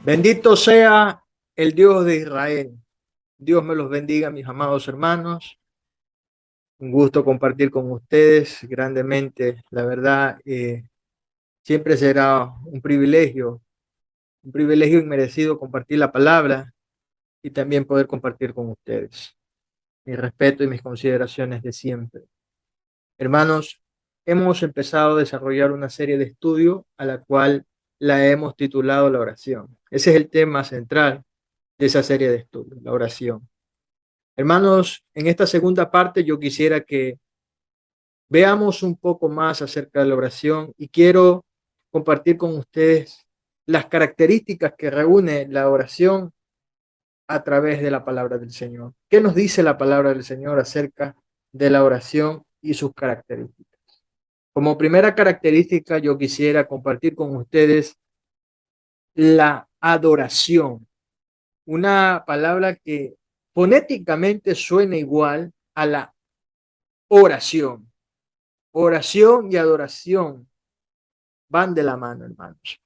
Bendito sea el Dios de Israel. Dios me los bendiga, mis amados hermanos. Un gusto compartir con ustedes grandemente. La verdad, siempre será un privilegio inmerecido compartir la palabra y también poder compartir con ustedes. Mi respeto y mis consideraciones de siempre. Hermanos, hemos empezado a desarrollar una serie de estudios a la cual la hemos titulado la oración. Ese es el tema central de esa serie de estudios, la oración. Hermanos, en esta segunda parte yo quisiera que veamos un poco más acerca de la oración y quiero compartir con ustedes las características que reúne la oración a través de la palabra del Señor. ¿Qué nos dice la palabra del Señor acerca de la oración y sus características? Como primera característica, yo quisiera compartir con ustedes la adoración, una palabra que fonéticamente suena igual a la oración. Oración y adoración van de la mano, hermanos.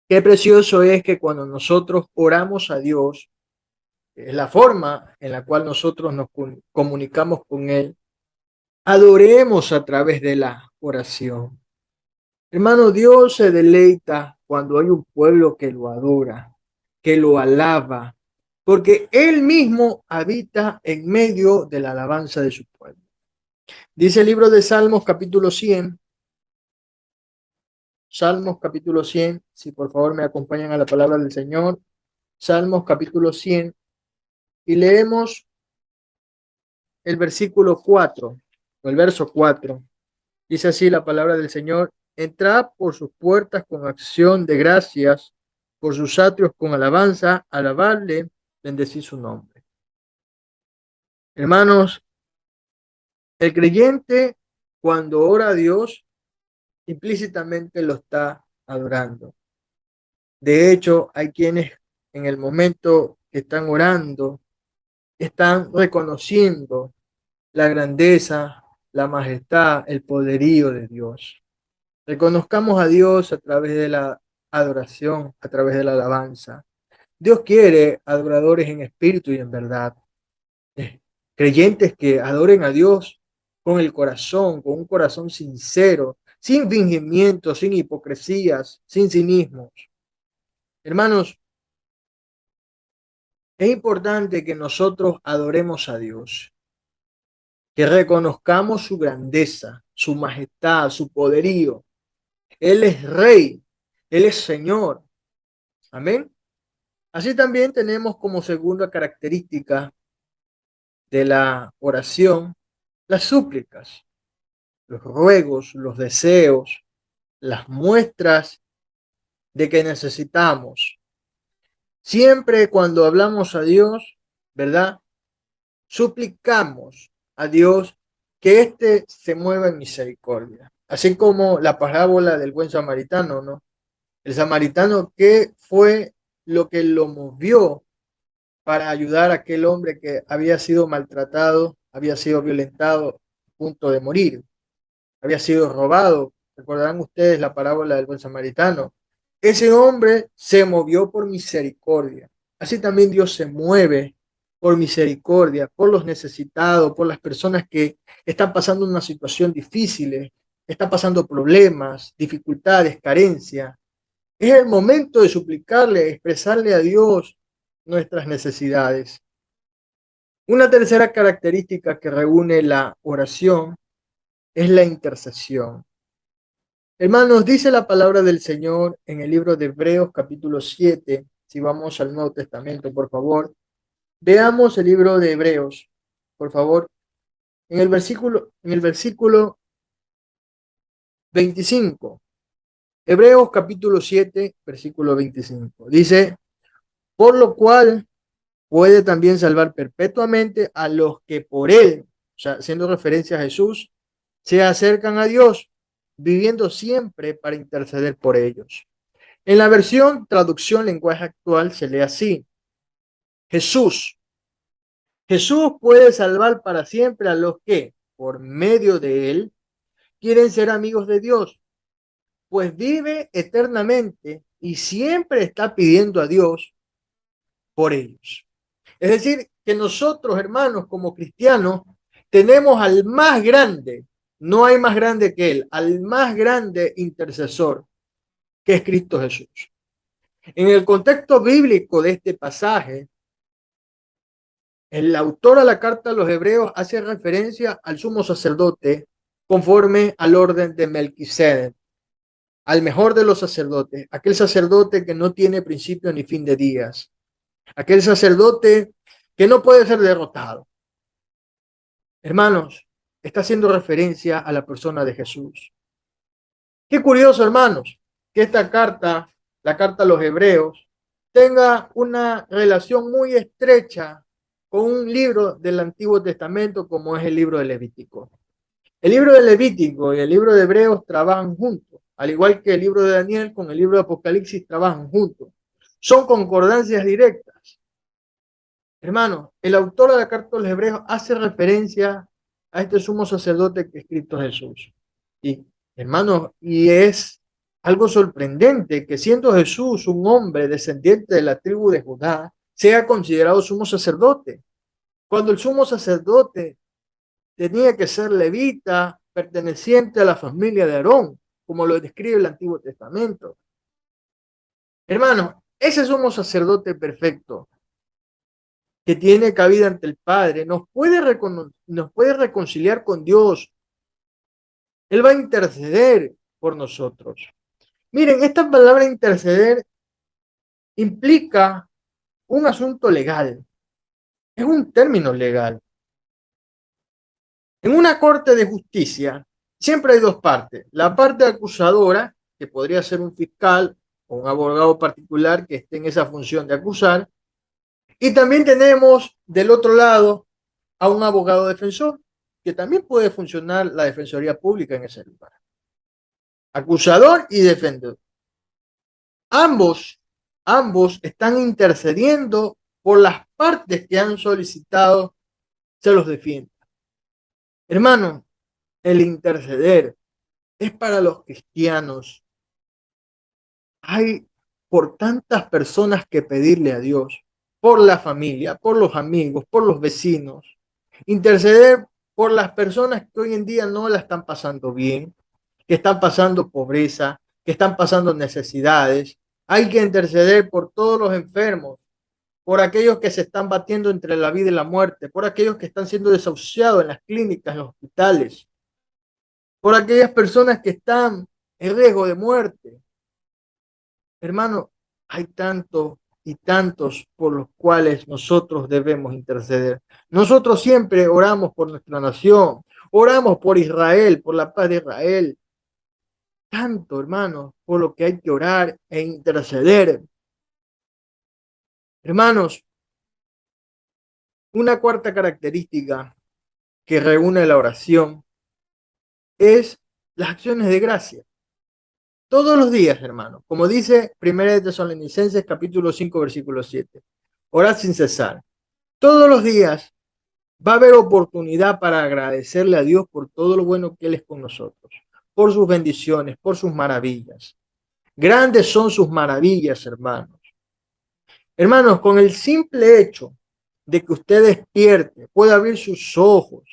Qué precioso es que cuando nosotros oramos a Dios, es la forma en la cual nosotros nos comunicamos con Él, adoremos a través de la oración. Hermano, Dios se deleita cuando hay un pueblo que lo adora, que lo alaba, porque Él mismo habita en medio de la alabanza de su pueblo. Dice el libro de Salmos capítulo 100, Salmos capítulo 100, si por favor me acompañan a la palabra del Señor, Salmos capítulo 100, y leemos el versículo 4, o el verso 4. Dice así la palabra del Señor: entrad por sus puertas con acción de gracias, por sus atrios con alabanza, alabadle, bendecid su nombre. Hermanos, el creyente cuando ora a Dios, implícitamente lo está adorando. De hecho, hay quienes en el momento que están orando, están reconociendo la grandeza, la majestad, el poderío de Dios. Reconozcamos a Dios a través de la adoración, a través de la alabanza. Dios quiere adoradores en espíritu y en verdad. Creyentes que adoren a Dios con el corazón, con un corazón sincero, sin fingimiento, sin hipocresías, sin cinismos. Hermanos, es importante que nosotros adoremos a Dios, que reconozcamos su grandeza, su majestad, su poderío. Él es Rey, Él es Señor. Amén. Así también tenemos como segunda característica de la oración las súplicas, los ruegos, los deseos, las muestras de que necesitamos. Siempre cuando hablamos a Dios, ¿verdad? Suplicamos a Dios que éste se mueva en misericordia. Así como la parábola del buen samaritano, ¿no? El samaritano, ¿qué fue lo que lo movió para ayudar a aquel hombre que había sido maltratado, había sido violentado a punto de morir, había sido robado? Recordarán ustedes la parábola del buen samaritano. Ese hombre se movió por misericordia. Así también Dios se mueve por misericordia, por los necesitados, por las personas que están pasando una situación difícil, están pasando problemas, dificultades, carencias. Es el momento de suplicarle, expresarle a Dios nuestras necesidades. Una tercera característica que reúne la oración es la intercesión. Hermanos, dice la palabra del Señor en el libro de Hebreos capítulo 7. Si vamos al Nuevo Testamento, por favor, veamos el libro de Hebreos, por favor, en el versículo 25. Hebreos capítulo 7, versículo 25. Dice, por lo cual puede también salvar perpetuamente a los que por él, o sea, haciendo referencia a Jesús, se acercan a Dios, viviendo siempre para interceder por ellos. En la versión traducción lenguaje actual se lee así: Jesús. Jesús puede salvar para siempre a los que, por medio de él, quieren ser amigos de Dios, pues vive eternamente y siempre está pidiendo a Dios por ellos. Es decir, que nosotros, hermanos, como cristianos, tenemos al más grande, no hay más grande que él, al más grande intercesor, que es Cristo Jesús. En el contexto bíblico de este pasaje, el autor a la carta a los Hebreos hace referencia al sumo sacerdote conforme al orden de Melquisedec, al mejor de los sacerdotes, aquel sacerdote que no tiene principio ni fin de días, aquel sacerdote que no puede ser derrotado. Hermanos, está haciendo referencia a la persona de Jesús. Qué curioso, hermanos, que esta carta, la carta a los Hebreos, tenga una relación muy estrecha con un libro del Antiguo Testamento como es el libro de Levítico. El libro de Levítico y el libro de Hebreos trabajan juntos, al igual que el libro de Daniel con el libro de Apocalipsis trabajan juntos. Son concordancias directas. Hermanos, el autor de la carta a los Hebreos hace referencia a este sumo sacerdote que es Cristo Jesús. Y, hermanos, y es algo sorprendente que siendo Jesús un hombre descendiente de la tribu de Judá, sea considerado sumo sacerdote. Cuando el sumo sacerdote tenía que ser levita, perteneciente a la familia de Aarón, como lo describe el Antiguo Testamento. Hermanos, ese sumo sacerdote perfecto que tiene cabida ante el Padre nos puede reconciliar con Dios. Él va a interceder por nosotros. Miren, esta palabra interceder implica un asunto legal, es un término legal. En una corte de justicia siempre hay dos partes. La parte acusadora, que podría ser un fiscal o un abogado particular que esté en esa función de acusar, y también tenemos del otro lado a un abogado defensor, que también puede funcionar la defensoría pública en ese lugar. Acusador y defensor. Ambos están intercediendo por las partes que han solicitado se los defienda. Hermano, el interceder es para los cristianos. Hay por tantas personas que pedirle a Dios, por la familia, por los amigos, por los vecinos. Interceder por las personas que hoy en día no la están pasando bien, que están pasando pobreza, que están pasando necesidades. Hay que interceder por todos los enfermos, por aquellos que se están batiendo entre la vida y la muerte, por aquellos que están siendo desahuciados en las clínicas, en los hospitales, por aquellas personas que están en riesgo de muerte. Hermano, hay tantos y tantos por los cuales nosotros debemos interceder. Nosotros siempre oramos por nuestra nación, oramos por Israel, por la paz de Israel. Tanto, hermanos, por lo que hay que orar e interceder. Hermanos, una cuarta característica que reúne la oración es las acciones de gracia. Todos los días, hermanos, como dice 1 de Tesalonicenses capítulo 5, versículo 7. Orad sin cesar. Todos los días va a haber oportunidad para agradecerle a Dios por todo lo bueno que Él es con nosotros, por sus bendiciones, por sus maravillas. Grandes son sus maravillas, hermanos. Hermanos, con el simple hecho de que usted despierte, puede abrir sus ojos,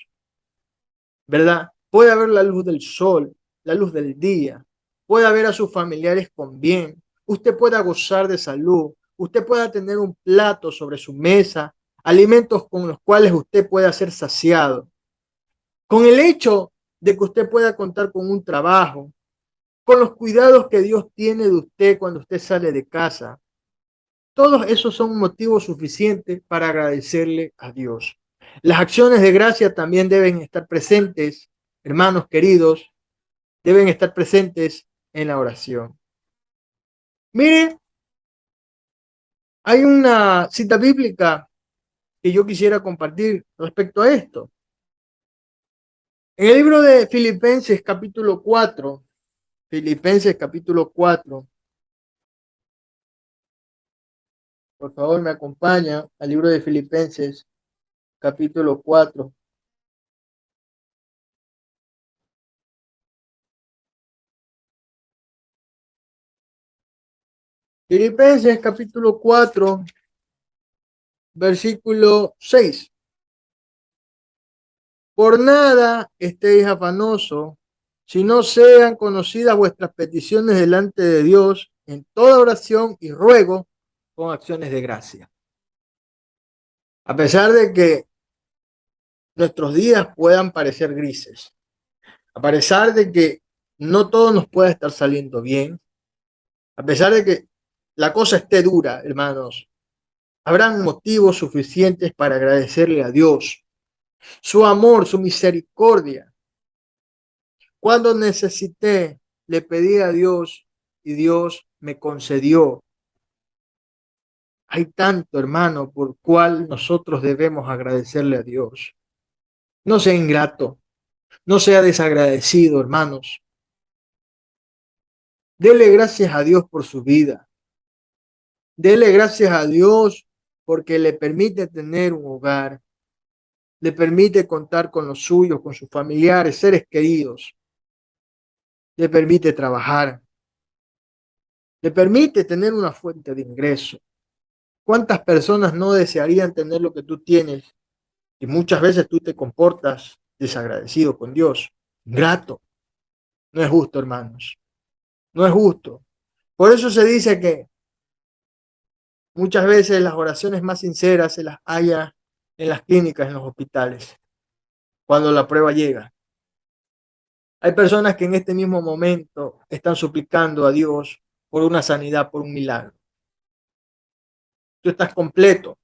¿verdad? Puede ver la luz del sol, la luz del día, puede ver a sus familiares con bien, usted pueda gozar de salud, usted pueda tener un plato sobre su mesa, alimentos con los cuales usted pueda ser saciado. Con el hecho de que usted pueda contar con un trabajo, con los cuidados que Dios tiene de usted cuando usted sale de casa. Todos esos son motivos suficientes para agradecerle a Dios. Las acciones de gracia también deben estar presentes, hermanos queridos, deben estar presentes en la oración. Mire, hay una cita bíblica que yo quisiera compartir respecto a esto. En el libro de Filipenses capítulo 4, Filipenses capítulo 4, por favor me acompaña al libro de Filipenses capítulo 4. Filipenses capítulo 4, versículo 6. Por nada estéis afanosos, si no sean conocidas vuestras peticiones delante de Dios en toda oración y ruego con acciones de gracia. A pesar de que nuestros días puedan parecer grises, a pesar de que no todo nos pueda estar saliendo bien, a pesar de que la cosa esté dura, hermanos, habrán motivos suficientes para agradecerle a Dios su amor, su misericordia. Cuando necesité, le pedí a Dios y Dios me concedió. Hay tanto, hermano, por cual nosotros debemos agradecerle a Dios. No sea ingrato, no sea desagradecido, hermanos. Dele gracias a Dios por su vida. Dele gracias a Dios porque le permite tener un hogar, le permite contar con los suyos, con sus familiares, seres queridos, le permite trabajar, le permite tener una fuente de ingreso. ¿Cuántas personas no desearían tener lo que tú tienes? Y muchas veces tú te comportas desagradecido con Dios, ingrato. No es justo, hermanos. No es justo. Por eso se dice que muchas veces las oraciones más sinceras se las halla en las clínicas, en los hospitales, cuando la prueba llega. Hay personas que en este mismo momento están suplicando a Dios por una sanidad, por un milagro. Tú estás completo,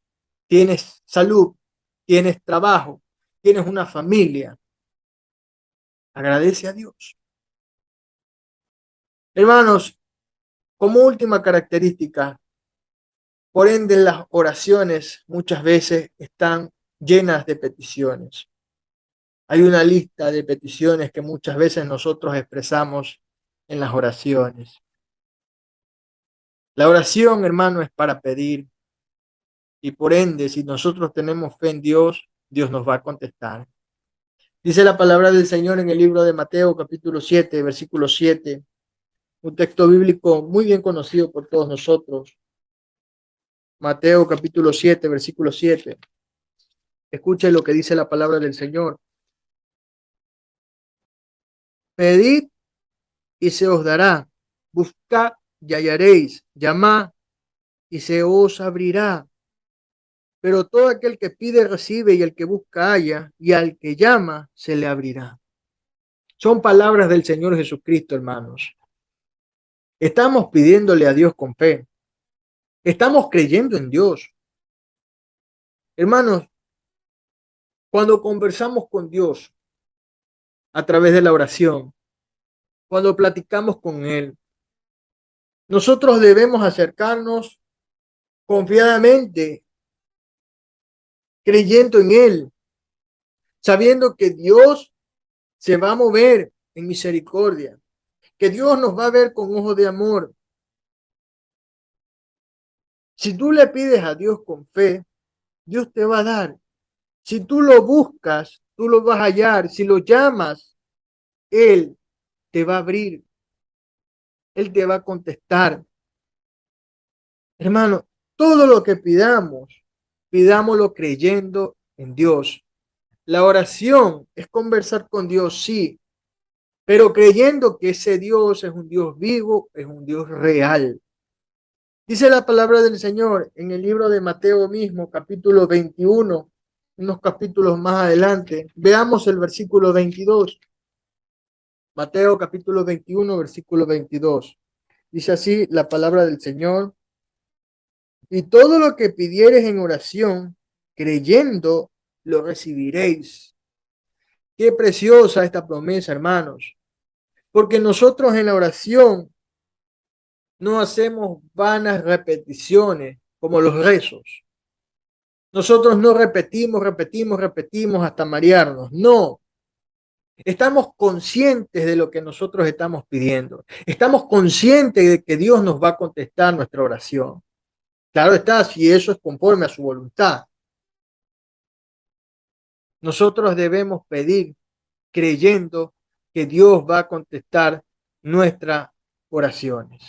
tienes salud, tienes trabajo, tienes una familia. Agradece a Dios. Hermanos, como última característica, por ende las oraciones muchas veces están llenas de peticiones. Hay una lista de peticiones que muchas veces nosotros expresamos en las oraciones. La oración, hermano, es para pedir y por ende, si nosotros tenemos fe en Dios, Dios nos va a contestar. Dice la palabra del Señor en el libro de Mateo, capítulo 7, versículo 7, un texto bíblico muy bien conocido por todos nosotros. Mateo, capítulo 7, versículo 7. Escuche lo que dice la palabra del Señor. Pedid y se os dará. Buscad y hallaréis. Llamad y se os abrirá. Pero todo aquel que pide recibe y el que busca halla y al que llama se le abrirá. Son palabras del Señor Jesucristo, hermanos. Estamos pidiéndole a Dios con fe. Estamos creyendo en Dios. Hermanos, cuando conversamos con Dios a través de la oración, cuando platicamos con Él, nosotros debemos acercarnos confiadamente, creyendo en Él, sabiendo que Dios se va a mover en misericordia, que Dios nos va a ver con ojos de amor. Si tú le pides a Dios con fe, Dios te va a dar. Si tú lo buscas, tú lo vas a hallar. Si lo llamas, Él te va a abrir. Él te va a contestar. Hermano, todo lo que pidamos, pidámoslo creyendo en Dios. La oración es conversar con Dios, sí, pero creyendo que ese Dios es un Dios vivo, es un Dios real. Dice la palabra del Señor en el libro de Mateo mismo, capítulo 21, unos capítulos más adelante. Veamos el versículo 22. Mateo capítulo 21, versículo 22. Dice así la palabra del Señor: y todo lo que pidiereis en oración, creyendo, lo recibiréis. Qué preciosa esta promesa, hermanos, porque nosotros en la oración no hacemos vanas repeticiones como los rezos. Nosotros no repetimos hasta marearnos. No, estamos conscientes de lo que nosotros estamos pidiendo. Estamos conscientes de que Dios nos va a contestar nuestra oración. Claro está, si eso es conforme a su voluntad. Nosotros debemos pedir creyendo que Dios va a contestar nuestras oraciones.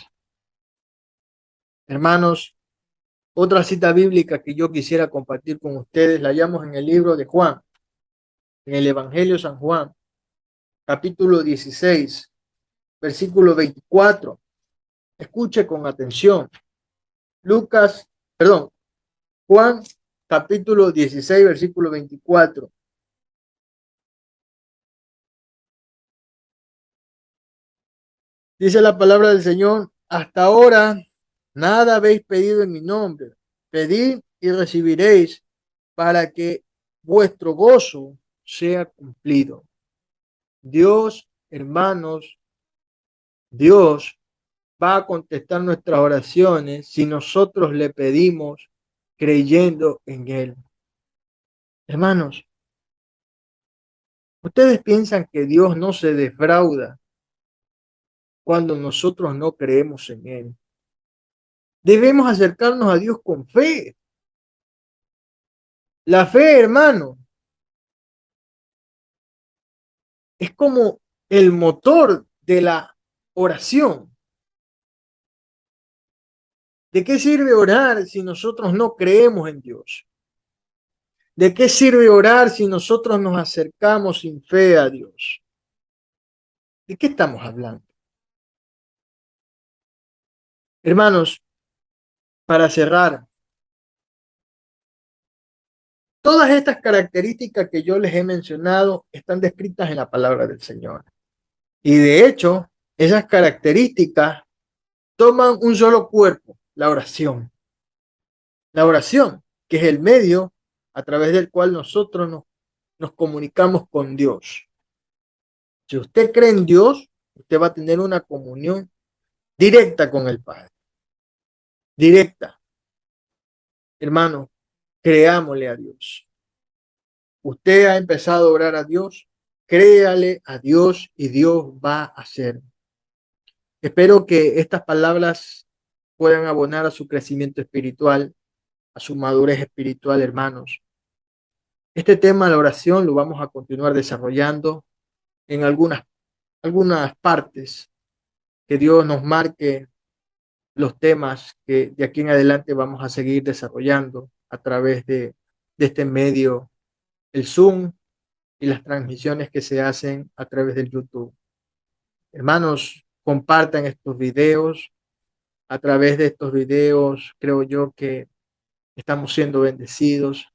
Hermanos, otra cita bíblica que yo quisiera compartir con ustedes la hallamos en el libro de Juan, en el Evangelio de San Juan, capítulo 16, versículo 24. Escuche con atención. Juan, capítulo 16, versículo 24. Dice la palabra del Señor: hasta ahora nada habéis pedido en mi nombre. Pedid y recibiréis, para que vuestro gozo sea cumplido. Dios, hermanos, Dios va a contestar nuestras oraciones si nosotros le pedimos creyendo en Él. Hermanos, ¿ustedes piensan que Dios no se defrauda cuando nosotros no creemos en Él? Debemos acercarnos a Dios con fe. La fe, hermano, es como el motor de la oración. ¿De qué sirve orar si nosotros no creemos en Dios? ¿De qué sirve orar si nosotros nos acercamos sin fe a Dios? ¿De qué estamos hablando? Hermanos, para cerrar, todas estas características que yo les he mencionado están descritas en la palabra del Señor. Y de hecho, esas características toman un solo cuerpo, la oración. La oración, que es el medio a través del cual nosotros nos comunicamos con Dios. Si usted cree en Dios, usted va a tener una comunión directa con el Padre. Directa. Hermano, creámosle a Dios. Usted ha empezado a orar a Dios, créale a Dios y Dios va a hacer. Espero que estas palabras puedan abonar a su crecimiento espiritual, a su madurez espiritual, hermanos. Este tema de la oración lo vamos a continuar desarrollando en algunas partes, que Dios nos marque los temas que de aquí en adelante vamos a seguir desarrollando a través de este medio, el Zoom y las transmisiones que se hacen a través del YouTube. Hermanos, compartan estos videos. A través de estos videos, creo yo que estamos siendo bendecidos,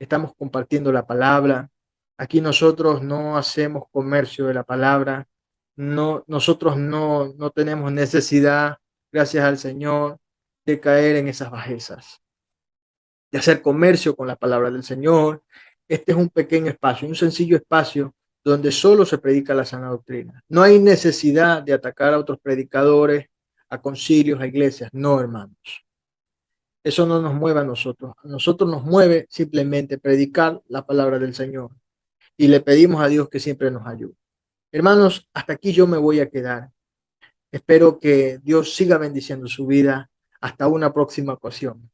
estamos compartiendo la palabra. Aquí nosotros no hacemos comercio de la palabra, no, nosotros no tenemos necesidad, gracias al Señor, de caer en esas bajezas, de hacer comercio con la palabra del Señor. Este es un pequeño espacio, un sencillo espacio donde solo se predica la sana doctrina. No hay necesidad de atacar a otros predicadores, a concilios, a iglesias. No, hermanos. Eso no nos mueve a nosotros. A nosotros nos mueve simplemente predicar la palabra del Señor. Y le pedimos a Dios que siempre nos ayude. Hermanos, hasta aquí yo me voy a quedar. Espero que Dios siga bendiciendo su vida. Hasta una próxima ocasión.